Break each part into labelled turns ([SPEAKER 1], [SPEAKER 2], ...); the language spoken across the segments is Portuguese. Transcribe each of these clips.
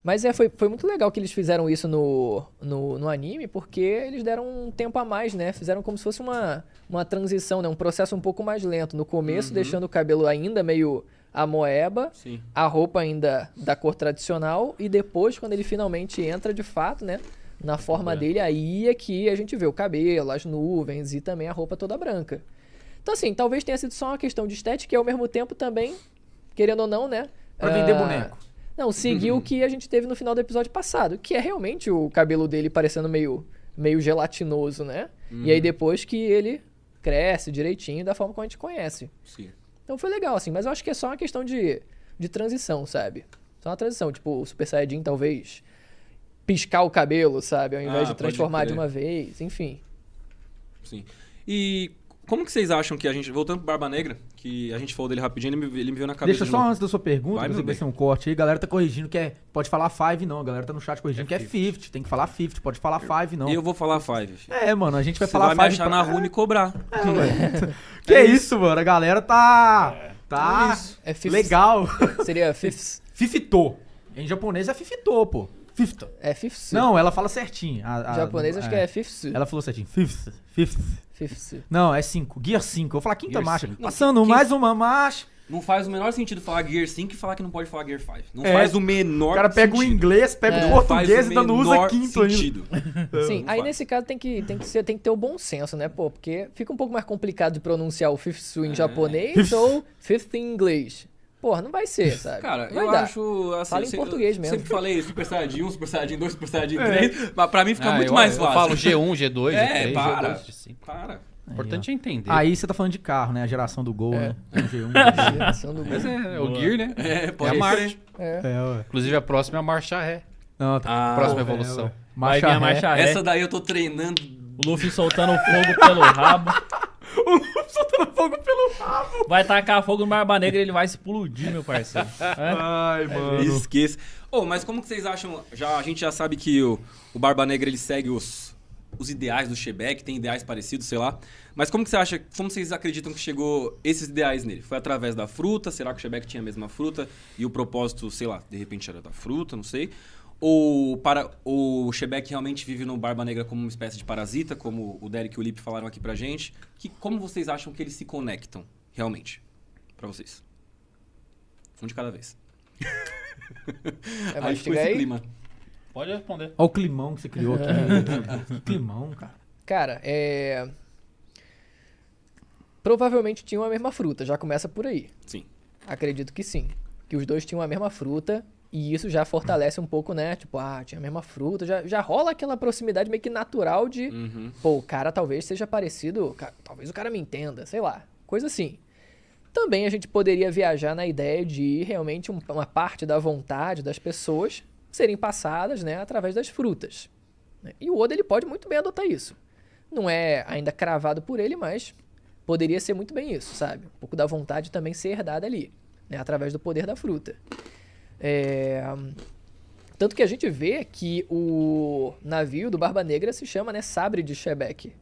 [SPEAKER 1] Mas foi muito legal que eles fizeram isso no anime, porque eles deram um tempo a mais, né? Fizeram como se fosse uma transição, né? Um processo um pouco mais lento. No começo, deixando o cabelo ainda meio amoeba,
[SPEAKER 2] Sim.
[SPEAKER 1] a roupa ainda da cor tradicional, e depois, quando ele finalmente entra de fato, né? Na forma dele, aí é que a gente vê o cabelo, as nuvens e também a roupa toda branca. Então, assim, talvez tenha sido só uma questão de estética e ao mesmo tempo também, querendo ou não, né?
[SPEAKER 3] Pra vender boneco.
[SPEAKER 1] Não, seguiu o que a gente teve no final do episódio passado, que é realmente o cabelo dele parecendo meio gelatinoso, né? E aí depois que ele cresce direitinho da forma como a gente conhece.
[SPEAKER 2] Sim.
[SPEAKER 1] Então foi legal, assim, mas eu acho que é só uma questão de transição, sabe? Só uma transição, tipo, o Super Saiyajin talvez piscar o cabelo, sabe? Ao invés de
[SPEAKER 2] pode
[SPEAKER 1] transformar de
[SPEAKER 2] crer.
[SPEAKER 1] uma vez, enfim.
[SPEAKER 2] Sim. E como que vocês acham que a gente... Voltando pro Barba Negra, que a gente falou dele rapidinho, ele me veio na cabeça
[SPEAKER 3] Deixa
[SPEAKER 2] de
[SPEAKER 3] só
[SPEAKER 2] novo.
[SPEAKER 3] antes da sua pergunta,
[SPEAKER 2] Vai,
[SPEAKER 3] você
[SPEAKER 2] meu
[SPEAKER 3] vai
[SPEAKER 2] bem.
[SPEAKER 3] ser um corte aí, a galera tá corrigindo que pode falar 5 não, a galera tá no chat corrigindo que é 50, tem que falar 50, pode falar 5 não.
[SPEAKER 2] Eu vou falar Five. filho.
[SPEAKER 3] Mano, a gente vai
[SPEAKER 2] Você
[SPEAKER 3] falar
[SPEAKER 2] vai me
[SPEAKER 3] 5
[SPEAKER 2] achar na rua e me cobrar.
[SPEAKER 3] Que é isso, mano, a galera tá
[SPEAKER 1] É fifth.
[SPEAKER 3] legal.
[SPEAKER 1] Seria fifth.
[SPEAKER 3] Fifito. Em japonês é fifito, pô. Fifth.
[SPEAKER 1] É fifth.
[SPEAKER 3] Não, ela fala certinho.
[SPEAKER 1] Em japonês acho que é fifth.
[SPEAKER 3] Ela falou certinho. Fifth.
[SPEAKER 1] Fifth.
[SPEAKER 3] Não, é 5. Gear 5. Eu vou falar quinta
[SPEAKER 4] Gear
[SPEAKER 3] marcha.
[SPEAKER 4] 5.
[SPEAKER 3] Passando mais uma marcha.
[SPEAKER 2] Não faz o menor sentido falar Gear 5 e falar que não pode falar Gear 5. Não
[SPEAKER 3] É.
[SPEAKER 2] faz o menor
[SPEAKER 3] O cara pega o
[SPEAKER 2] sentido.
[SPEAKER 3] inglês, pega o
[SPEAKER 2] Não faz
[SPEAKER 3] português
[SPEAKER 2] o
[SPEAKER 3] e ainda não usa
[SPEAKER 2] menor
[SPEAKER 3] quinto ainda.
[SPEAKER 2] sentido.
[SPEAKER 1] Sim,
[SPEAKER 2] Não
[SPEAKER 1] aí
[SPEAKER 2] faz.
[SPEAKER 1] nesse caso tem que ter o bom senso, né, pô? Porque fica um pouco mais complicado de pronunciar o fifth em japonês ou fifth em inglês. Porra, não vai ser, sabe?
[SPEAKER 2] Cara,
[SPEAKER 1] não vai
[SPEAKER 2] eu
[SPEAKER 1] dar.
[SPEAKER 2] acho assim.
[SPEAKER 1] Fala em português mesmo.
[SPEAKER 2] Sempre falei Super Saiyajin 1, Super Saiyajin 2, Super Saiyajin 3, mas pra mim fica muito
[SPEAKER 4] eu,
[SPEAKER 2] mais
[SPEAKER 4] eu
[SPEAKER 2] fácil.
[SPEAKER 4] falo G1, G2,
[SPEAKER 2] É,
[SPEAKER 4] G3,
[SPEAKER 2] para.
[SPEAKER 4] G2, G5.
[SPEAKER 2] Para.
[SPEAKER 4] O importante é entender.
[SPEAKER 3] Aí você tá falando de carro, né? A geração do Gol, né? O G1.
[SPEAKER 1] Geração do
[SPEAKER 4] Mas
[SPEAKER 1] Gol.
[SPEAKER 4] é o Gear, né?
[SPEAKER 2] É, pode
[SPEAKER 4] É a marcha.
[SPEAKER 1] É.
[SPEAKER 3] ué.
[SPEAKER 4] Inclusive a próxima é a marcha ré.
[SPEAKER 3] Não,
[SPEAKER 2] Ah,
[SPEAKER 4] Próxima
[SPEAKER 3] ué.
[SPEAKER 4] evolução.
[SPEAKER 5] Vai vir a marcha ré.
[SPEAKER 2] essa daí eu tô treinando.
[SPEAKER 5] O Luffy soltando fogo pelo rabo.
[SPEAKER 3] soltando fogo pelo rabo.
[SPEAKER 5] Vai tacar fogo no Barba Negra e ele vai explodir, meu parceiro. É?
[SPEAKER 3] Ai, mano.
[SPEAKER 2] Esqueça. Mas como que vocês acham? A gente já sabe que o Barba Negra ele segue os ideais do Shebeck, tem ideais parecidos, sei lá. Mas como que você acha, como vocês acreditam que chegou esses ideais nele? Foi através da fruta? Será que o Shebeck tinha a mesma fruta e o propósito, sei lá, de repente era da fruta, não sei? Ou o Shebeck realmente vive no Barba Negra como uma espécie de parasita, como o Derek e o Lipe falaram aqui pra gente? Como vocês acham que eles se conectam, realmente, pra vocês? Um de cada vez.
[SPEAKER 1] É
[SPEAKER 2] Aí
[SPEAKER 1] mais
[SPEAKER 2] ficou esse clima.
[SPEAKER 5] Pode responder.
[SPEAKER 3] Olha o climão que você criou aqui. Que climão, cara.
[SPEAKER 1] Cara, provavelmente tinham a mesma fruta, já começa por aí.
[SPEAKER 2] Sim.
[SPEAKER 1] Acredito que sim. Que os dois tinham a mesma fruta e isso já fortalece um pouco, né? Tipo, tinha a mesma fruta, já rola aquela proximidade meio que natural de, pô, o cara talvez seja parecido, talvez o cara me entenda, sei lá, coisa assim. Também a gente poderia viajar na ideia de realmente uma parte da vontade das pessoas serem passadas, né, através das frutas. E o Oda, ele pode muito bem adotar isso. Não é ainda cravado por ele, mas poderia ser muito bem isso, sabe? Um pouco da vontade também ser herdada ali, né, através do poder da fruta. Tanto que a gente vê que o navio do Barba Negra se chama, né, Sabre de Shebeck.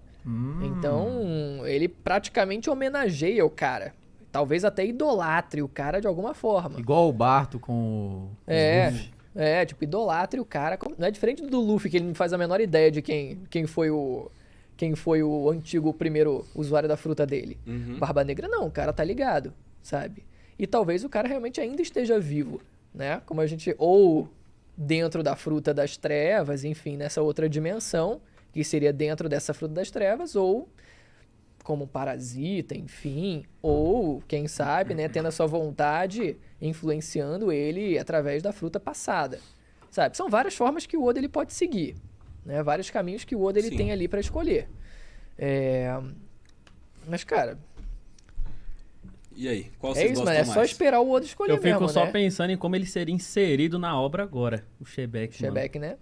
[SPEAKER 1] Então, ele praticamente homenageia o cara. Talvez até idolatre o cara de alguma forma.
[SPEAKER 3] Igual o Barto com o Luffy.
[SPEAKER 1] Tipo, idolatre o cara. Não é diferente do Luffy, que ele não faz a menor ideia de quem foi o antigo primeiro usuário da fruta dele. Barba Negra não, o cara tá ligado, sabe? E talvez o cara realmente ainda esteja vivo, né? Como a gente... Ou dentro da fruta das trevas, enfim, nessa outra dimensão, que seria dentro dessa fruta das trevas, ou como parasita, enfim, ou, quem sabe, né, tendo a sua vontade influenciando ele através da fruta passada, sabe? São várias formas que o Oda ele pode seguir, né? Vários caminhos que o Oda ele tem ali pra escolher. Mas, cara...
[SPEAKER 2] E aí, qual
[SPEAKER 1] É
[SPEAKER 2] vocês
[SPEAKER 1] isso,
[SPEAKER 2] gostam
[SPEAKER 1] mano, é
[SPEAKER 2] mais?
[SPEAKER 1] só esperar o Oda escolher
[SPEAKER 5] Eu fico
[SPEAKER 1] mesmo,
[SPEAKER 5] só
[SPEAKER 1] né?
[SPEAKER 5] pensando em como ele seria inserido na obra agora, o Shebeck, mano.
[SPEAKER 1] Shebeck, né?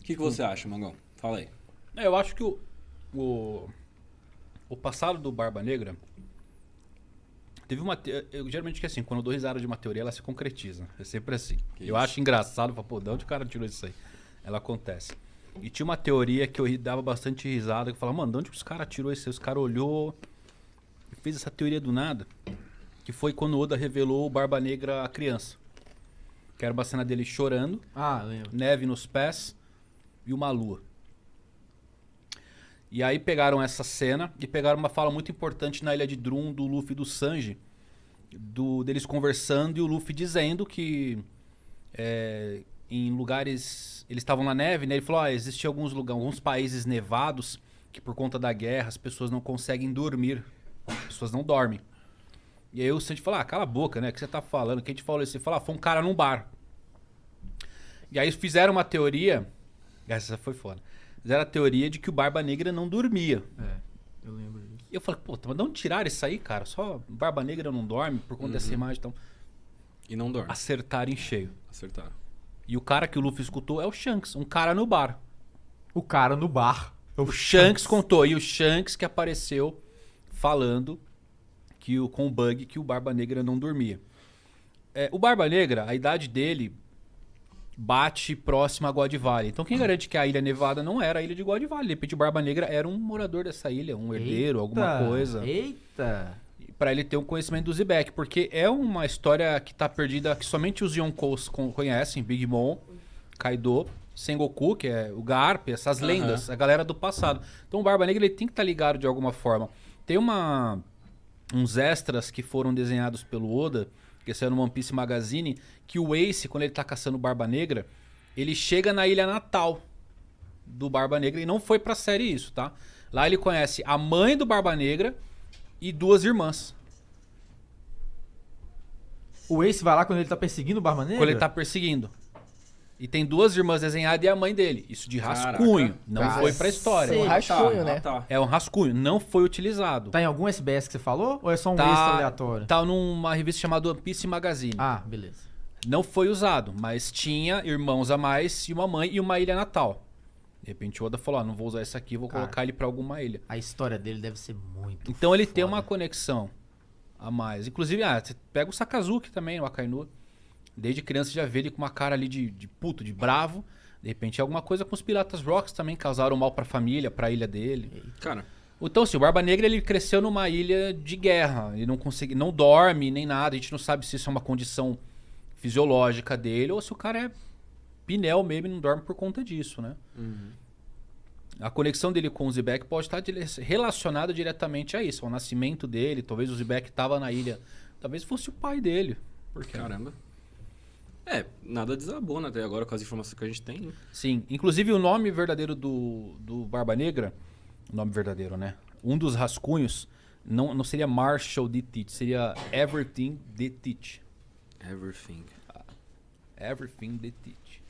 [SPEAKER 2] O que você acha, Mangão? Fala aí.
[SPEAKER 4] Eu acho que o passado do Barba Negra teve uma... Eu geralmente que assim, quando eu dou risada de uma teoria, ela se concretiza. É sempre assim. Eu acho engraçado, falo, pô, de onde o cara tirou isso aí? Ela acontece. E tinha uma teoria que eu dava bastante risada, que eu falava, mano, de onde os caras tirou isso aí? Os caras olhou e fez essa teoria do nada, que foi quando o Oda revelou o Barba Negra criança. Que era uma cena dele chorando,
[SPEAKER 3] Ah, lembro.
[SPEAKER 4] neve nos pés e uma lua. E aí pegaram essa cena e pegaram uma fala muito importante na Ilha de Drum do Luffy e do Sanji, deles conversando e o Luffy dizendo que em lugares... Eles estavam na neve, né? Ele falou, existem alguns países nevados que por conta da guerra as pessoas não conseguem dormir. As pessoas não dormem. E aí o Sanji falou, cala a boca, né? O que você tá falando? Quem te falou isso? Ele falou, foi um cara num bar. E aí fizeram uma teoria... Essa foi foda. Fizeram a teoria de que o Barba Negra não dormia.
[SPEAKER 3] Eu lembro disso.
[SPEAKER 4] E eu falei, pô, mas de onde tiraram isso aí, cara? Só Barba Negra não dorme por conta dessa imagem. Então,
[SPEAKER 2] E não dorme.
[SPEAKER 4] acertaram em cheio.
[SPEAKER 2] Acertaram.
[SPEAKER 4] E o cara que o Luffy escutou é o Shanks, um cara no bar.
[SPEAKER 3] O cara no bar.
[SPEAKER 4] O Shanks contou. E o Shanks que apareceu falando com o Bug que o Barba Negra não dormia. O Barba Negra, a idade dele bate próxima a God Valley. Então quem garante que a Ilha Nevada não era a Ilha de God Valley? De repente o Barba Negra era um morador dessa ilha, um herdeiro, alguma coisa.
[SPEAKER 3] Eita!
[SPEAKER 4] Pra ele ter um conhecimento do Zebek, porque é uma história que tá perdida, que somente os Yonkous conhecem, Big Mom, Kaido, Sengoku, que é o Garp, essas lendas, a galera do passado. Então o Barba Negra ele tem que estar ligado de alguma forma. Tem uns extras que foram desenhados pelo Oda, que saiu no One Piece Magazine, que o Ace, quando ele tá caçando o Barba Negra, ele chega na ilha natal do Barba Negra, e não foi pra série isso, tá? Lá ele conhece a mãe do Barba Negra e 2 irmãs.
[SPEAKER 3] O Ace vai lá quando ele tá perseguindo o Barba Negra?
[SPEAKER 4] Quando ele tá perseguindo. E tem 2 irmãs desenhadas e a mãe dele. Isso de rascunho. Não
[SPEAKER 3] Caraca.
[SPEAKER 4] foi pra história.
[SPEAKER 1] Um rascunho, né?
[SPEAKER 2] tá.
[SPEAKER 4] É um rascunho. Não foi utilizado.
[SPEAKER 3] Tá em algum SBS que você falou? Ou é só um extra aleatório?
[SPEAKER 4] Tá numa revista chamada One Piece Magazine.
[SPEAKER 3] Ah, beleza.
[SPEAKER 4] Não foi usado, mas tinha irmãos a mais e uma mãe e uma ilha natal. De repente o Oda falou, não vou usar esse aqui, vou colocar ele pra alguma ilha.
[SPEAKER 3] A história dele deve ser muito
[SPEAKER 4] Então ele tem
[SPEAKER 3] foda.
[SPEAKER 4] uma conexão a mais. Inclusive, você pega o Sakazuki também, o Akainu. Desde criança já vê ele com uma cara ali de puto, de bravo. De repente é alguma coisa com os Piratas Rocks também, causaram mal pra família, pra ilha dele.
[SPEAKER 2] Cara,
[SPEAKER 4] Então, assim, o Barba Negra ele cresceu numa ilha de guerra. Ele não dorme nem nada. A gente não sabe se isso é uma condição fisiológica dele ou se o cara é pinel mesmo e não dorme por conta disso, né? A conexão dele com o Zebek pode estar relacionada diretamente a isso, ao nascimento dele. Talvez o Zebek estava na ilha. Talvez fosse o pai dele. Porque
[SPEAKER 2] caramba. Nada desabou, né? Até agora com as informações que a gente tem. Né?
[SPEAKER 4] Sim, inclusive o nome verdadeiro do Barba Negra, o nome verdadeiro, né? Um dos rascunhos não seria Marshall de Teach, seria Everything de Teach.
[SPEAKER 2] Everything.
[SPEAKER 4] Everything de Teach.